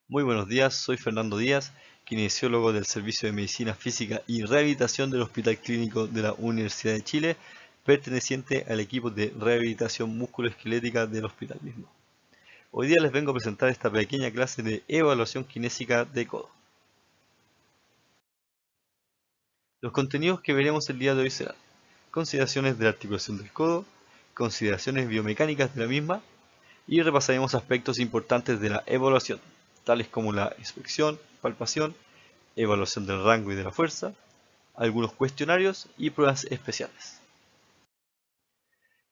Muy buenos días, soy Fernando Díaz, kinesiólogo del Servicio de Medicina Física y Rehabilitación del Hospital Clínico de la Universidad de Chile, perteneciente al equipo de rehabilitación musculoesquelética del hospital mismo. Hoy día les vengo a presentar esta pequeña clase de evaluación kinésica de codo. Los contenidos que veremos el día de hoy serán consideraciones de la articulación del codo, consideraciones biomecánicas de la misma y repasaremos aspectos importantes de la evaluación, tales como la inspección, palpación, evaluación del rango y de la fuerza, algunos cuestionarios y pruebas especiales.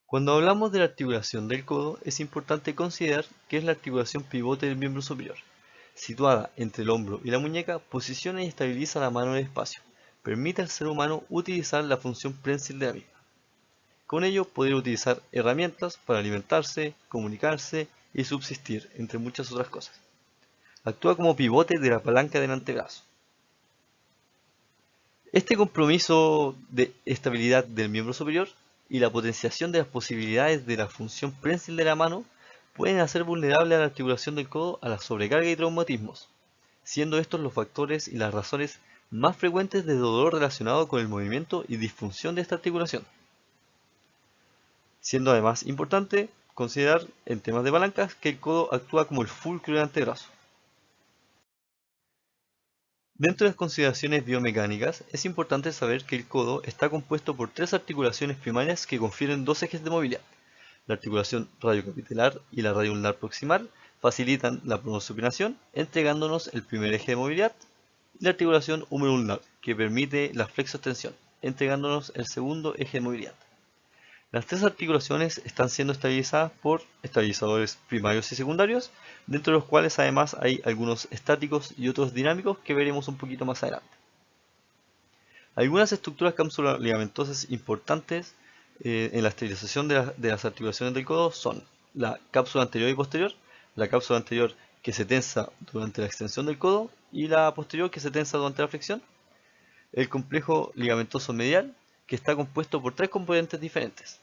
Cuando hablamos de la articulación del codo, es importante considerar que es la articulación pivote del miembro superior. Situada entre el hombro y la muñeca, posiciona y estabiliza la mano en el espacio. Permite al ser humano utilizar la función prensil de la misma. Con ello, poder utilizar herramientas para alimentarse, comunicarse y subsistir, entre muchas otras cosas. Actúa como pivote de la palanca del antebrazo. Este compromiso de estabilidad del miembro superior y la potenciación de las posibilidades de la función prensil de la mano pueden hacer vulnerable a la articulación del codo a la sobrecarga y traumatismos, siendo estos los factores y las razones más frecuentes de dolor relacionado con el movimiento y disfunción de esta articulación. Siendo además importante considerar en temas de palancas que el codo actúa como el fulcro del antebrazo. Dentro de las consideraciones biomecánicas, es importante saber que el codo está compuesto por tres articulaciones primarias que confieren dos ejes de movilidad. La articulación radiocapitelar y la radioulnar proximal facilitan la pronosupinación, entregándonos el primer eje de movilidad, y la articulación húmero-ulnar, que permite la flexoextensión, entregándonos el segundo eje de movilidad. Las tres articulaciones están siendo estabilizadas por estabilizadores primarios y secundarios, dentro de los cuales además hay algunos estáticos y otros dinámicos que veremos un poquito más adelante. Algunas estructuras cápsula-ligamentosas importantes en la estabilización de las articulaciones del codo son la cápsula anterior y posterior, la cápsula anterior que se tensa durante la extensión del codo y la posterior que se tensa durante la flexión, el complejo ligamentoso medial, que está compuesto por tres componentes diferentes: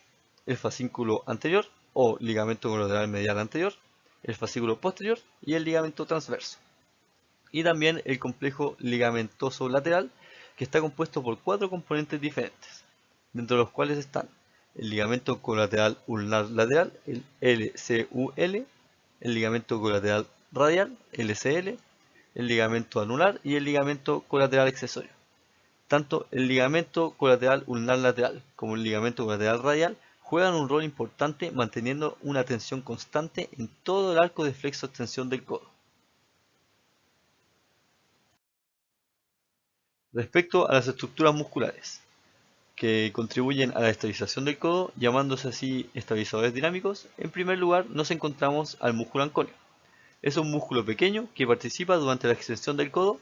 el fascículo anterior o ligamento colateral medial anterior, el fascículo posterior y el ligamento transverso. Y también el complejo ligamentoso lateral, que está compuesto por cuatro componentes diferentes, dentro de los cuales están el ligamento colateral ulnar lateral, el LCUL, el ligamento colateral radial, LCL, el ligamento anular y el ligamento colateral accesorio. Tanto el ligamento colateral ulnar lateral como el ligamento colateral radial juegan un rol importante manteniendo una tensión constante en todo el arco de flexo-extensión del codo. Respecto a las estructuras musculares, que contribuyen a la estabilización del codo, llamándose así estabilizadores dinámicos, en primer lugar nos encontramos al músculo anconio. Es un músculo pequeño que participa durante la extensión del codo,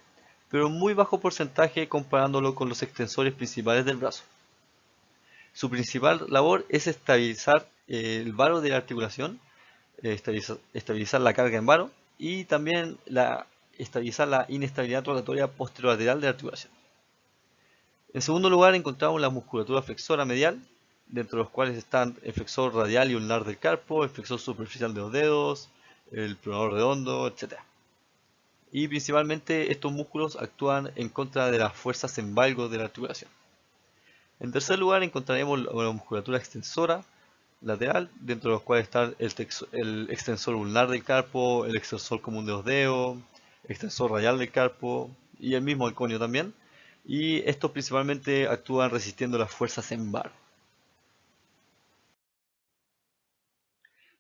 pero en muy bajo porcentaje comparándolo con los extensores principales del brazo. Su principal labor es estabilizar el varo de la articulación, estabilizar la carga en varo y también estabilizar la inestabilidad rotatoria posterolateral de la articulación. En segundo lugar encontramos la musculatura flexora medial, dentro de los cuales están el flexor radial y ulnar del carpo, el flexor superficial de los dedos, el pronador redondo, etc. Y principalmente estos músculos actúan en contra de las fuerzas en valgo de la articulación. En tercer lugar encontraremos la musculatura extensora lateral, dentro de los cuales están el extensor ulnar del carpo, el extensor común de los dedos, el extensor radial del carpo y el mismo anconio también. Y estos principalmente actúan resistiendo las fuerzas en varo.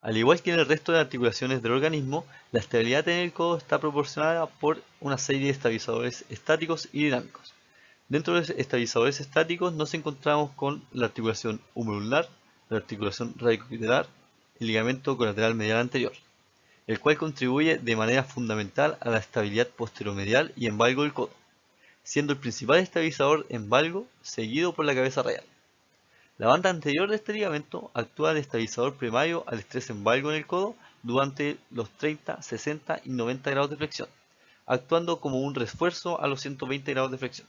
Al igual que en el resto de articulaciones del organismo, la estabilidad en el codo está proporcionada por una serie de estabilizadores estáticos y dinámicos. Dentro de los estabilizadores estáticos nos encontramos con la articulación húmero-ulnar, la articulación radicocapitelar, el ligamento colateral medial anterior, el cual contribuye de manera fundamental a la estabilidad posteromedial y en valgo del codo, siendo el principal estabilizador en valgo seguido por la cabeza radial. La banda anterior de este ligamento actúa de estabilizador primario al estrés en valgo en el codo durante los 30, 60 y 90 grados de flexión, actuando como un refuerzo a los 120 grados de flexión.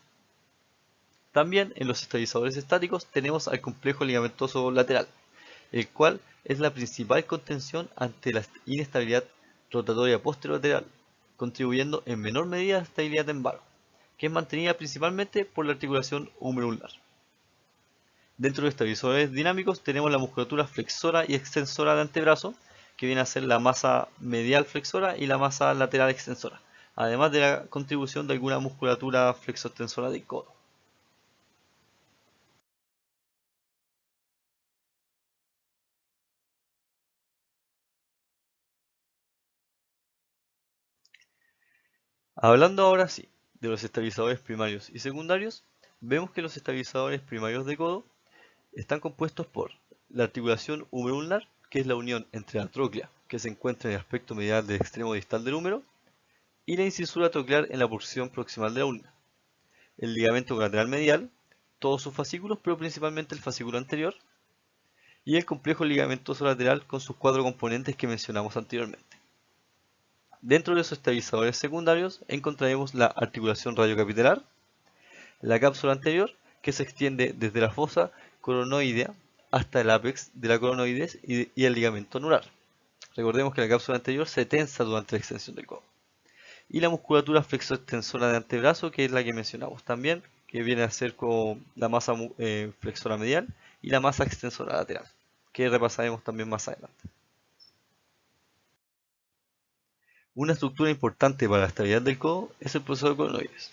También en los estabilizadores estáticos tenemos al complejo ligamentoso lateral, el cual es la principal contención ante la inestabilidad rotatoria posterolateral, contribuyendo en menor medida a la estabilidad en varo, que es mantenida principalmente por la articulación húmero-ulnar. Dentro de los estabilizadores dinámicos tenemos la musculatura flexora y extensora de antebrazo, que viene a ser la masa medial flexora y la masa lateral extensora, además de la contribución de alguna musculatura flexoextensora del codo. Hablando ahora sí de los estabilizadores primarios y secundarios, vemos que los estabilizadores primarios de codo están compuestos por la articulación húmero-ulnar, que es la unión entre la tróclea, que se encuentra en el aspecto medial del extremo distal del húmero, y la incisura troclear en la porción proximal de la ulna. El ligamento colateral medial, todos sus fascículos, pero principalmente el fascículo anterior, y el complejo ligamentoso lateral con sus 4 componentes que mencionamos anteriormente. Dentro de los estabilizadores secundarios encontraremos la articulación radiocapitelar, la cápsula anterior, que se extiende desde la fosa coronoidea hasta el ápex de la coronoides y el ligamento anular. Recordemos que la cápsula anterior se tensa durante la extensión del codo. Y la musculatura flexoextensora de antebrazo, que es la que mencionamos también, que viene a ser como la masa flexora medial y la masa extensora lateral, que repasaremos también más adelante. Una estructura importante para la estabilidad del codo es el proceso de coronoides.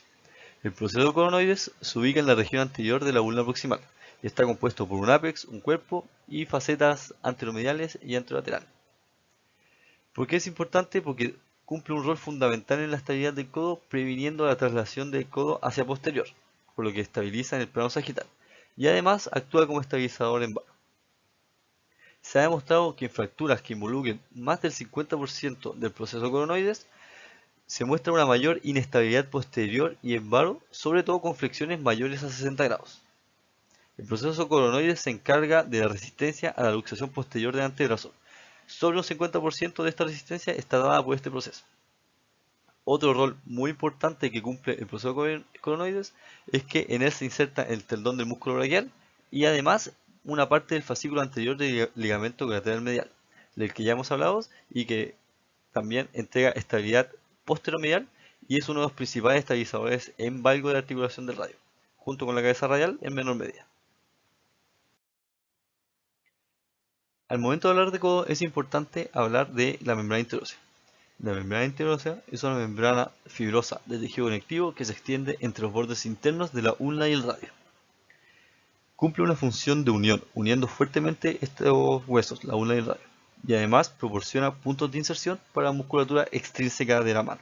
El proceso de coronoides se ubica en la región anterior de la ulna proximal y está compuesto por un ápex, un cuerpo y facetas anteromediales y anterolateral. ¿Por qué es importante? Porque cumple un rol fundamental en la estabilidad del codo, previniendo la traslación del codo hacia posterior, por lo que estabiliza en el plano sagital, y además actúa como estabilizador en varo. Se ha demostrado que en fracturas que involucren más del 50% del proceso coronoides, se muestra una mayor inestabilidad posterior y en varo, sobre todo con flexiones mayores a 60 grados. El proceso coronoides se encarga de la resistencia a la luxación posterior del antebrazo. Sobre un 50% de esta resistencia está dada por este proceso. Otro rol muy importante que cumple el proceso coronoides es que en él se inserta el tendón del músculo braquial y además una parte del fascículo anterior del ligamento colateral medial, del que ya hemos hablado y que también entrega estabilidad posteromedial y es uno de los principales estabilizadores en valgo de la articulación del radio, junto con la cabeza radial en menor medida. Al momento de hablar de codo es importante hablar de la membrana interósea. La membrana interósea es una membrana fibrosa de tejido conectivo que se extiende entre los bordes internos de la ulna y el radio. Cumple una función de unión, uniendo fuertemente estos huesos, la ulna y el radio, y además proporciona puntos de inserción para la musculatura extrínseca de la mano.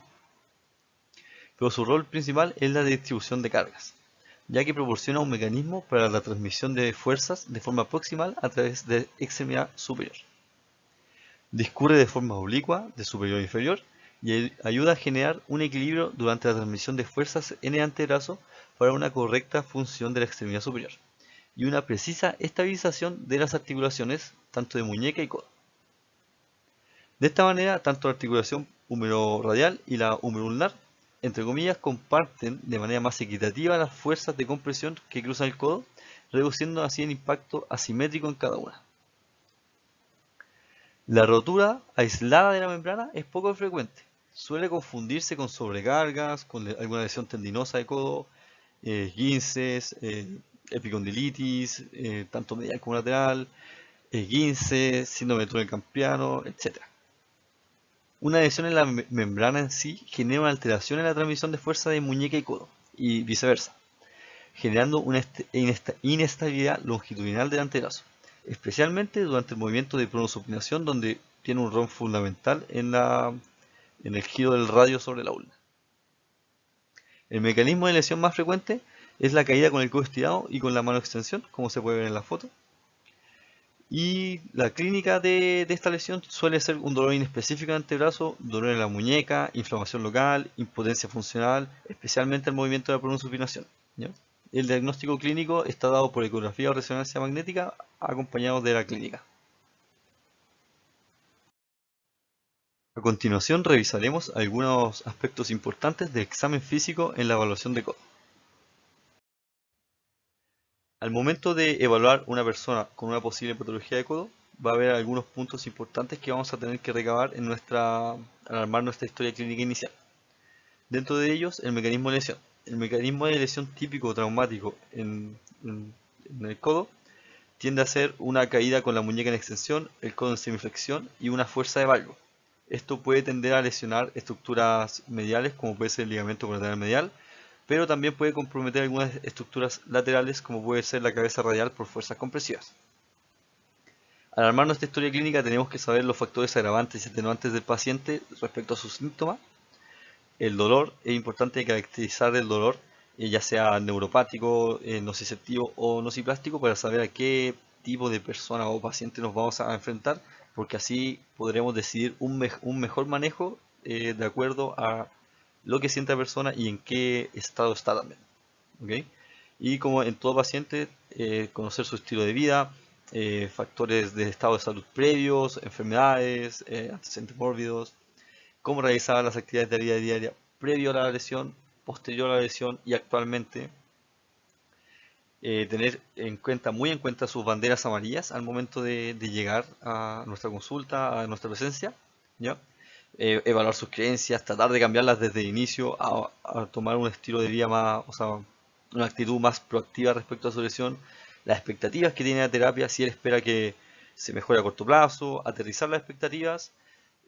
Pero su rol principal es la distribución de cargas, ya que proporciona un mecanismo para la transmisión de fuerzas de forma proximal a través de extremidad superior. Discurre de forma oblicua, de superior a inferior, y ayuda a generar un equilibrio durante la transmisión de fuerzas en el antebrazo para una correcta función de la extremidad superior, y una precisa estabilización de las articulaciones, tanto de muñeca y codo. De esta manera, tanto la articulación húmero-radial y la húmero-ulnar, entre comillas, comparten de manera más equitativa las fuerzas de compresión que cruzan el codo, reduciendo así el impacto asimétrico en cada una. La rotura aislada de la membrana es poco frecuente. Suele confundirse con sobrecargas, con alguna lesión tendinosa de codo, esguinces, epicondilitis, tanto medial como lateral, esguince, síndrome de túnel campiano, etc. Una lesión en la membrana en sí genera una alteración en la transmisión de fuerza de muñeca y codo, y viceversa, generando una inestabilidad longitudinal del antebrazo, especialmente durante el movimiento de pronosupinación, donde tiene un rol fundamental en el giro del radio sobre la ulna. El mecanismo de lesión más frecuente es la caída con el codo estirado y con la mano extensión, como se puede ver en la foto. Y la clínica de esta lesión suele ser un dolor inespecífico en el antebrazo, dolor en la muñeca, inflamación local, impotencia funcional, especialmente el movimiento de la pronosupinación, ¿ya? El diagnóstico clínico está dado por ecografía o resonancia magnética acompañado de la clínica. A continuación revisaremos algunos aspectos importantes del examen físico en la evaluación de codo. Al momento de evaluar una persona con una posible patología de codo, va a haber algunos puntos importantes que vamos a tener que recabar al armar nuestra historia clínica inicial. Dentro de ellos, el mecanismo de lesión. El mecanismo de lesión típico traumático en el codo tiende a ser una caída con la muñeca en extensión, el codo en semiflexión y una fuerza de valgo. Esto puede tender a lesionar estructuras mediales, como puede ser el ligamento colateral medial, pero también puede comprometer algunas estructuras laterales, como puede ser la cabeza radial por fuerzas compresivas. Al armar nuestra historia clínica tenemos que saber los factores agravantes y atenuantes del paciente respecto a sus síntomas. El dolor, es importante caracterizar el dolor, ya sea neuropático, nociceptivo o nociplástico, para saber a qué tipo de persona o paciente nos vamos a enfrentar, porque así podremos decidir un mejor manejo de acuerdo a lo que siente la persona y en qué estado está también. ¿Ok? Y como en todo paciente, conocer su estilo de vida, factores de estado de salud previos, enfermedades, antecedentes mórbidos, cómo realizaba las actividades de la vida diaria previo a la lesión, posterior a la lesión y actualmente. Tener muy en cuenta sus banderas amarillas al momento de llegar a nuestra consulta, a nuestra presencia, ¿ya? Evaluar sus creencias, tratar de cambiarlas desde el inicio a tomar un estilo de vida más, o sea, una actitud más proactiva respecto a su lesión, las expectativas que tiene la terapia, si él espera que se mejore a corto plazo, aterrizar las expectativas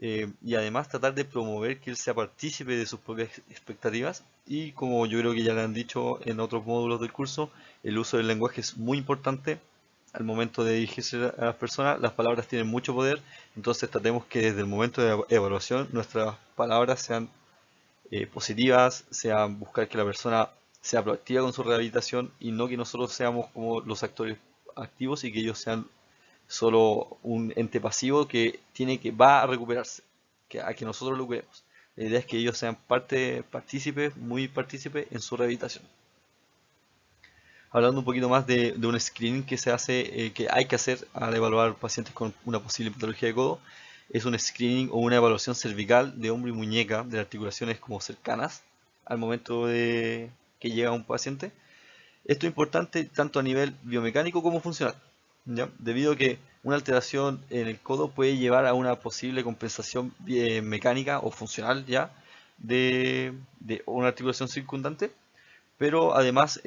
y además tratar de promover que él sea partícipe de sus propias expectativas y como yo creo que ya le han dicho en otros módulos del curso, el uso del lenguaje es muy importante al momento de dirigirse a las personas, las palabras tienen mucho poder, entonces tratemos que desde el momento de evaluación nuestras palabras sean positivas, sean buscar que la persona sea proactiva con su rehabilitación y no que nosotros seamos como los actores activos y que ellos sean solo un ente pasivo que va a recuperarse, a que nosotros lo cuidemos. La idea es que ellos sean partícipes, muy partícipes en su rehabilitación. Hablando un poquito más de un screening que se hace, que hay que hacer al evaluar pacientes con una posible patología de codo, es un screening o una evaluación cervical de hombro y muñeca de articulaciones como cercanas al momento de que llega un paciente. Esto es importante tanto a nivel biomecánico como funcional, ¿ya? Debido a que una alteración en el codo puede llevar a una posible compensación mecánica o funcional ya de una articulación circundante, pero además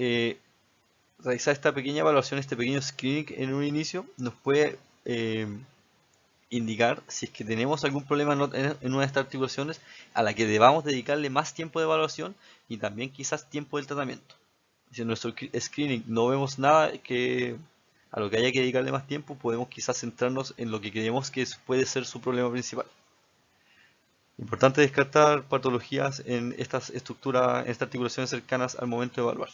realizar esta pequeña evaluación, este pequeño screening en un inicio nos puede indicar si es que tenemos algún problema en una de estas articulaciones a la que debamos dedicarle más tiempo de evaluación y también quizás tiempo del tratamiento. Si en nuestro screening no vemos nada a lo que haya que dedicarle más tiempo, podemos quizás centrarnos en lo que creemos que puede ser su problema principal. Importante descartar patologías en estas estructuras, en estas articulaciones cercanas al momento de evaluar.